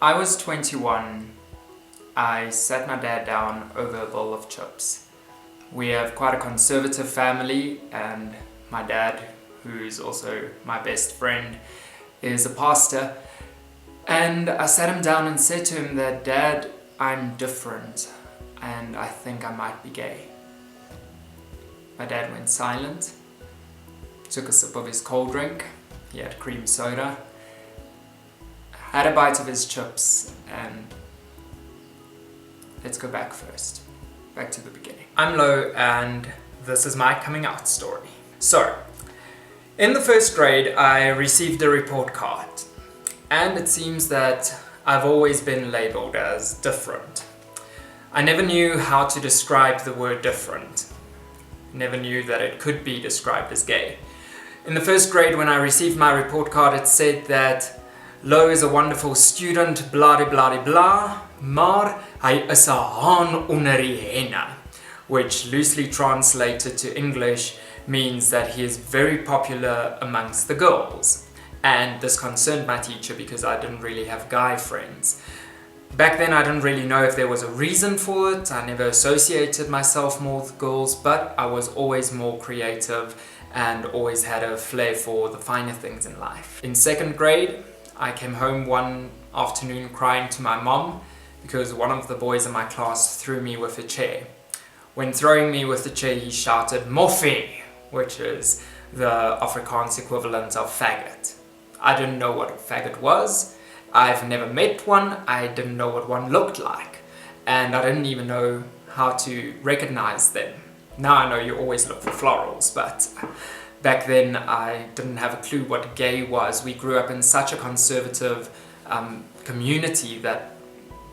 I was 21. I sat my dad down over a bowl of chips. We have quite a conservative family, and my dad, who's also my best friend, is a pastor. And I sat him down and said to him that, "Dad, I'm different and I think I might be gay." My dad went silent, took a sip of his cold drink, he had cream soda, had a bite of his chips, and let's go back first. Back to the beginning. I'm Lo, and this is my coming out story. So, in the first grade, I received a report card, and it seems that I've always been labelled as different. I never knew how to describe the word different. Never knew that it could be described as gay. In the first grade, when I received my report card, it said that Lo is a wonderful student, blah de blah de blah, maar hy is 'n haan onder die henne, which loosely translated to English means that he is very popular amongst the girls. And this concerned my teacher because I didn't really have guy friends. Back then I didn't really know if there was a reason for it. I never associated myself more with girls, but I was always more creative and always had a flair for the finer things in life. In second grade, I came home one afternoon crying to my mom because one of the boys in my class threw me with a chair. When throwing me with the chair, he shouted "Moffie," which is the Afrikaans equivalent of faggot. I didn't know what a faggot was. I've never met one. I didn't know what one looked like. And I didn't even know how to recognize them. Now I know you always look for florals, but back then I didn't have a clue what gay was. We grew up in such a conservative community that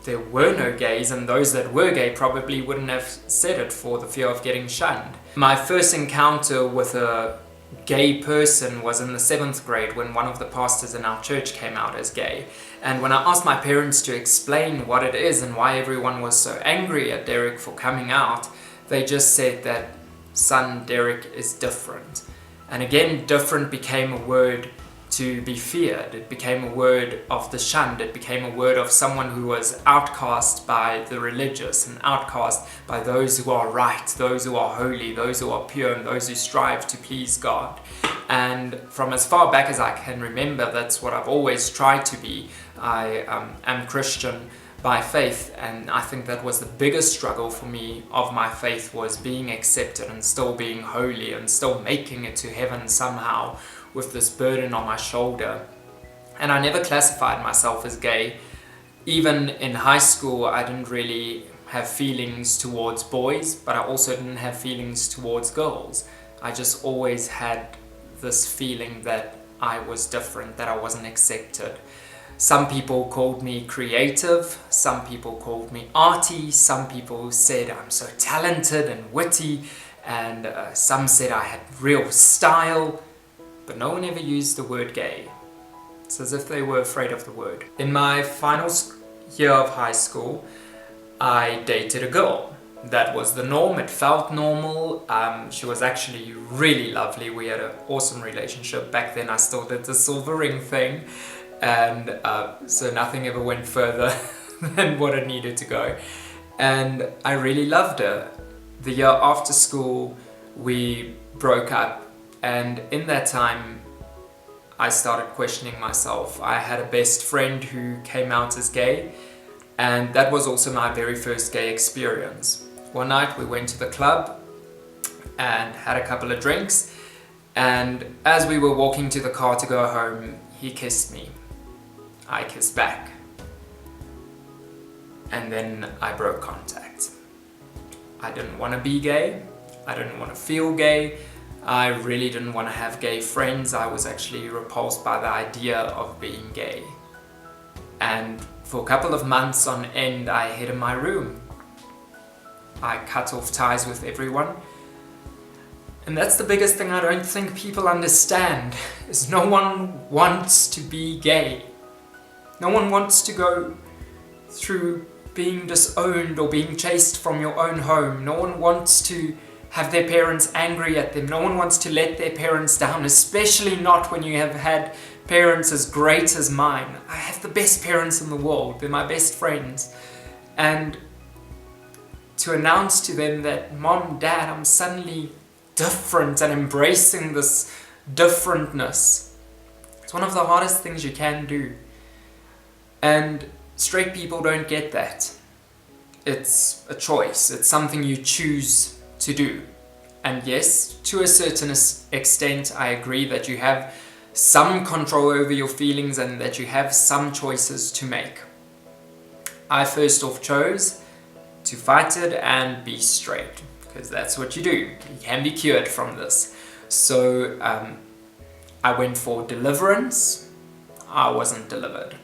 there were no gays, and those that were gay probably wouldn't have said it for the fear of getting shunned. My first encounter with a gay person was in the 7th grade when one of the pastors in our church came out as gay. And when I asked my parents to explain what it is and why everyone was so angry at Derek for coming out, they just said that, "Son, Derek is different." And again, different became a word to be feared. It became a word of the shunned. It became a word of someone who was outcast by the religious and outcast by those who are right, those who are holy, those who are pure, and those who strive to please God. And from as far back as I can remember, that's what I've always tried to be. I am Christian by faith, and I think that was the biggest struggle for me of my faith, was being accepted and still being holy and still making it to heaven somehow with this burden on my shoulder. And I never classified myself as gay. Even in high school, I didn't really have feelings towards boys, but I also didn't have feelings towards girls. I just always had this feeling that I was different, that I wasn't accepted. Some people called me creative, some people called me arty, some people said I'm so talented and witty, and some said I had real style, but no one ever used the word gay. It's as if they were afraid of the word. In my final year of high school, I dated a girl. That was the norm, it felt normal. She was actually really lovely, we had an awesome relationship. Back then I still did the silver ring thing, and so nothing ever went further than what it needed to go. And I really loved her. The year after school, we broke up, and in that time, I started questioning myself. I had a best friend who came out as gay, and that was also my very first gay experience. One night we went to the club and had a couple of drinks, and as we were walking to the car to go home, he kissed me. I kissed back, and then I broke contact. I didn't want to be gay, I didn't want to feel gay, I really didn't want to have gay friends. I was actually repulsed by the idea of being gay. And for a couple of months on end, I hid in my room. I cut off ties with everyone. And that's the biggest thing I don't think people understand, is no one wants to be gay. No one wants to go through being disowned or being chased from your own home. No one wants to have their parents angry at them. No one wants to let their parents down, especially not when you have had parents as great as mine. I have the best parents in the world. They're my best friends. And to announce to them that, Mom, Dad, I'm suddenly different and embracing this differentness, it's one of the hardest things you can do. And straight people don't get that. It's a choice. It's something you choose to do. And yes, to a certain extent, I agree that you have some control over your feelings and that you have some choices to make. I first off chose to fight it and be straight, because that's what you do. You can be cured from this. So I went for deliverance. I wasn't delivered.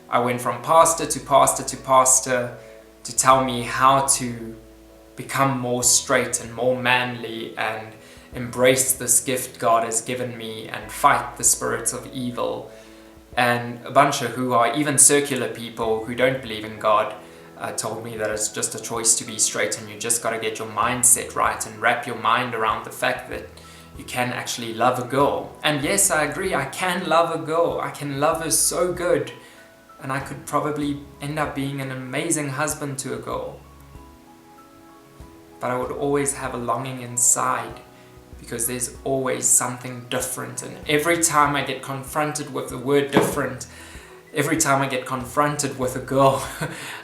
I went from pastor to pastor to pastor to tell me how to become more straight and more manly and embrace this gift God has given me and fight the spirits of evil. And a bunch of who are even secular people who don't believe in God told me that it's just a choice to be straight, and you just got to get your mindset right and wrap your mind around the fact that you can actually love a girl. And yes, I agree, I can love a girl. I can love her so good, and I could probably end up being an amazing husband to a girl. But I would always have a longing inside, because there's always something different. And every time I get confronted with the word different, every time I get confronted with a girl,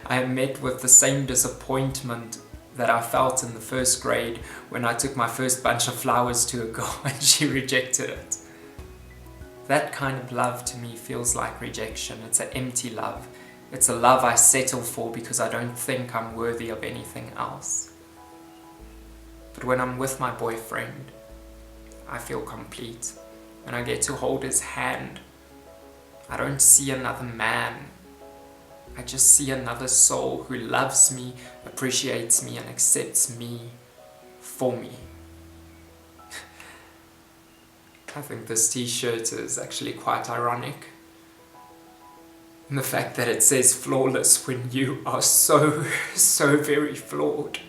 I am met with the same disappointment that I felt in the first grade when I took my first bunch of flowers to a girl and she rejected it. That kind of love to me feels like rejection. It's an empty love. It's a love I settle for because I don't think I'm worthy of anything else. But when I'm with my boyfriend, I feel complete. When I get to hold his hand, I don't see another man. I just see another soul who loves me, appreciates me, and accepts me for me. I think this t-shirt is actually quite ironic. And the fact that it says flawless when you are so very flawed.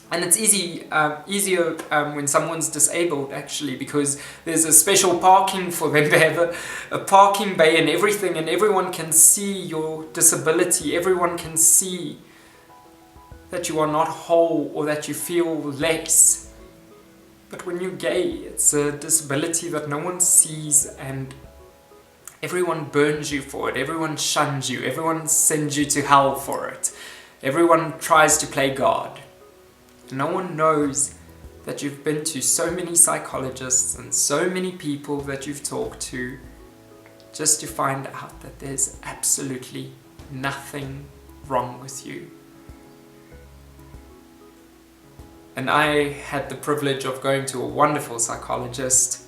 And it's easier when someone's disabled, actually, because there's a special parking for them. They have a parking bay and everything, and everyone can see your disability. Everyone can see that you are not whole or that you feel less. But when you're gay, it's a disability that no one sees, and everyone burns you for it. Everyone shuns you. Everyone sends you to hell for it. Everyone tries to play God. No one knows that you've been to so many psychologists and so many people that you've talked to just to find out that there's absolutely nothing wrong with you. And I had the privilege of going to a wonderful psychologist,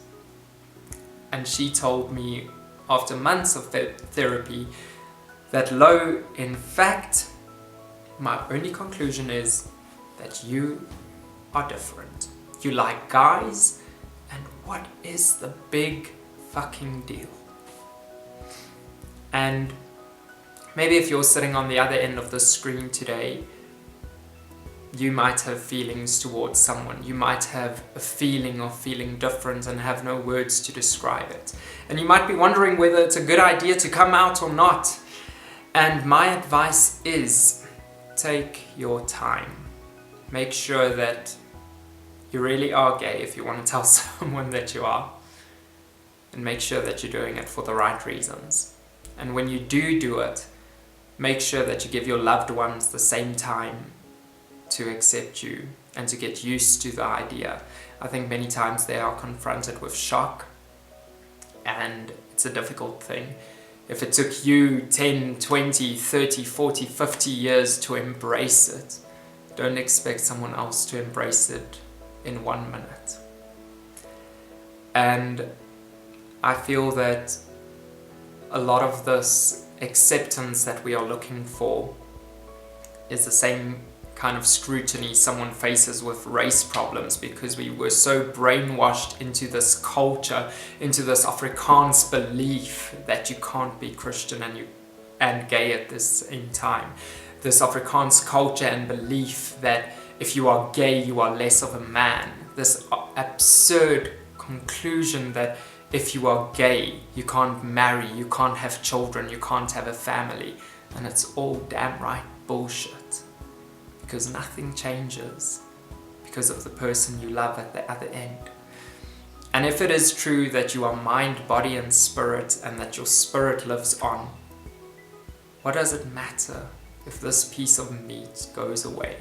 and she told me after months of therapy that, Lo, in fact, my only conclusion is that you are different. You like guys, and what is the big fucking deal? And maybe if you're sitting on the other end of the screen today, you might have feelings towards someone. You might have a feeling of feeling different and have no words to describe it. And you might be wondering whether it's a good idea to come out or not. And my advice is, take your time. Make sure that you really are gay if you want to tell someone that you are. And make sure that you're doing it for the right reasons. And when you do it, make sure that you give your loved ones the same time to accept you and to get used to the idea. I think many times they are confronted with shock, and it's a difficult thing. If it took you 10, 20, 30, 40, 50 years to embrace it, don't expect someone else to embrace it in 1 minute. And I feel that a lot of this acceptance that we are looking for is the same kind of scrutiny someone faces with race problems, because we were so brainwashed into this culture, into this Afrikaans belief that you can't be Christian and gay at the same time. This Afrikaans culture and belief that if you are gay, you are less of a man. This absurd conclusion that if you are gay, you can't marry, you can't have children, you can't have a family. And it's all damn right bullshit. Because nothing changes because of the person you love at the other end. And if it is true that you are mind, body and spirit, and that your spirit lives on, what does it matter if this piece of meat goes away?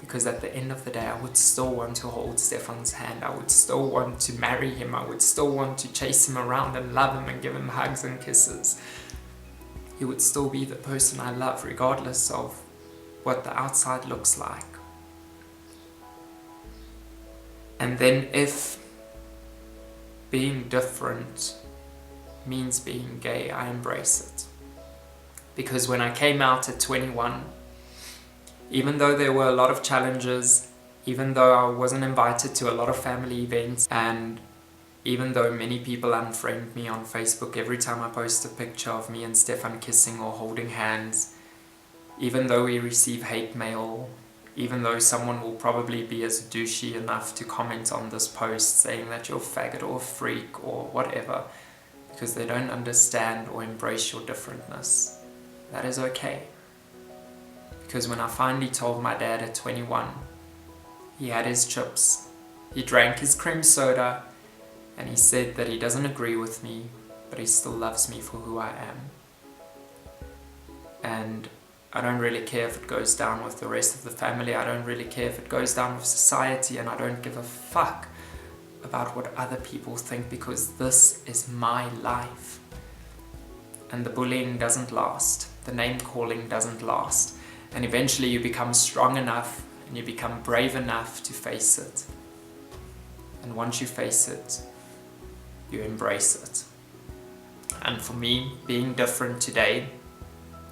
Because at the end of the day, I would still want to hold Stefan's hand. I would still want to marry him. I would still want to chase him around and love him and give him hugs and kisses. He would still be the person I love, regardless of what the outside looks like. And then if being different means being gay, I embrace it. Because when I came out at 21, even though there were a lot of challenges, even though I wasn't invited to a lot of family events, and even though many people unfriend me on Facebook every time I post a picture of me and Stefan kissing or holding hands, even though we receive hate mail, even though someone will probably be as douchey enough to comment on this post saying that you're a faggot or a freak or whatever, because they don't understand or embrace your differentness, that is okay. Because when I finally told my dad at 21, he had his chips, he drank his cream soda, and he said that he doesn't agree with me, but he still loves me for who I am. And I don't really care if it goes down with the rest of the family, I don't really care if it goes down with society, and I don't give a fuck about what other people think, because this is my life. And the bullying doesn't last, the name calling doesn't last, and eventually you become strong enough and you become brave enough to face it. And once you face it, you embrace it. And for me, being different today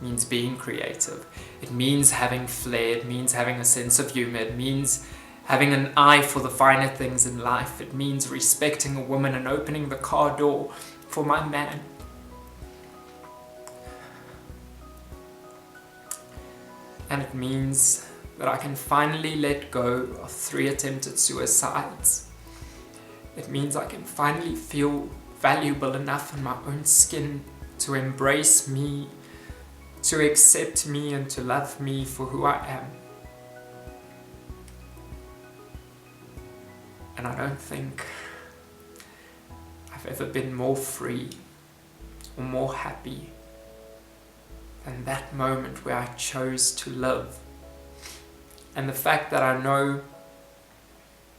means being creative. It means having flair, it means having a sense of humor, it means having an eye for the finer things in life. It means respecting a woman and opening the car door for my man. And it means that I can finally let go of 3 attempted suicides. It means I can finally feel valuable enough in my own skin to embrace me, to accept me and to love me for who I am. And I don't think I've ever been more free or more happy than that moment where I chose to live. And the fact that I know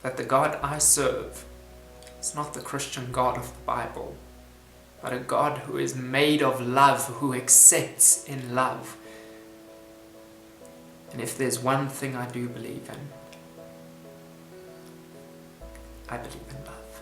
that the God I serve is not the Christian God of the Bible, but a God who is made of love, who accepts in love. And if there's one thing I do believe in, I believe in love.